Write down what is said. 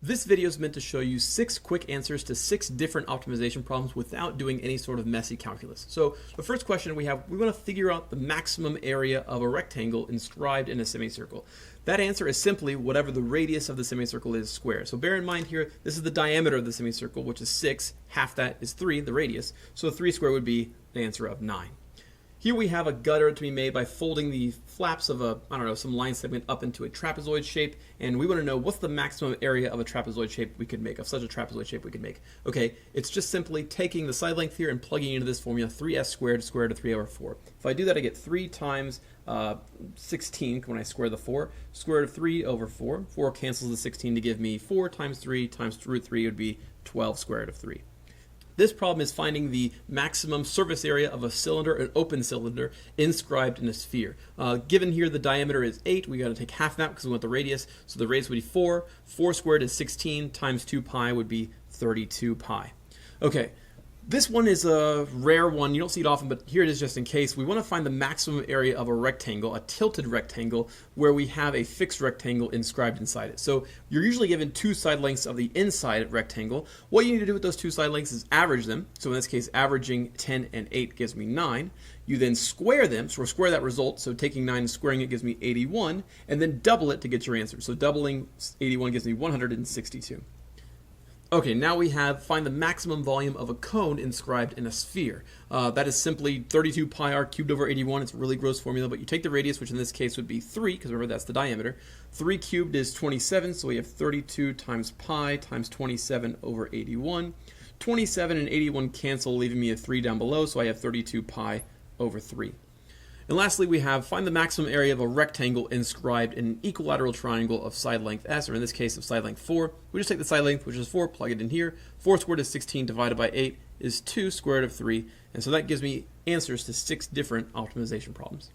This video is meant to show you 6 quick answers to 6 different optimization problems without doing any sort of messy calculus. So the first question we want to figure out the maximum area of a rectangle inscribed in a semicircle. That answer is simply whatever the radius of the semicircle is squared. So bear in mind here, this is the diameter of the semicircle, which is 6. Half that is 3, the radius. So 3 squared would be the answer of 9. Here we have a gutter to be made by folding the flaps of some line segment up into a trapezoid shape, and we want to know what's the maximum area of a trapezoid shape we could make, of such a trapezoid shape we could make. Okay, it's just simply taking the side length here and plugging into this formula, 3s squared square root of 3 over 4. If I do that, I get 3 times 16 when I square the 4. Square root of 3 over 4. 4 cancels the 16 to give me 4 times 3 times root 3 would be 12 square root of 3. This problem is finding the maximum surface area of a cylinder, an open cylinder, inscribed in a sphere. Given here the diameter is 8, we got to take half that because we want the radius. So the radius would be 4. 4 squared is 16 times 2 pi would be 32 pi. Okay, this one is a rare one. You don't see it often, but here it is just in case. We want to find the maximum area of a rectangle, a tilted rectangle, where we have a fixed rectangle inscribed inside it. So you're usually given 2 side lengths of the inside rectangle. What you need to do with those 2 side lengths is average them. So in this case, averaging 10 and 8 gives me 9. You then square them, so we'll square that result. So taking 9 and squaring it gives me 81, and then double it to get your answer. So doubling 81 gives me 162. Okay, now we find the maximum volume of a cone inscribed in a sphere. That is simply 32 pi r cubed over 81. It's a really gross formula, but you take the radius, which in this case would be 3, because remember that's the diameter. 3 cubed is 27, so we have 32 times pi times 27 over 81. 27 and 81 cancel, leaving me a 3 down below, so I have 32 pi over 3. And lastly, we find the maximum area of a rectangle inscribed in an equilateral triangle of side length s, or in this case of side length 4. We just take the side length, which is 4, plug it in here. 4 squared is 16 divided by 8 is 2 square root of 3. And so that gives me answers to 6 different optimization problems.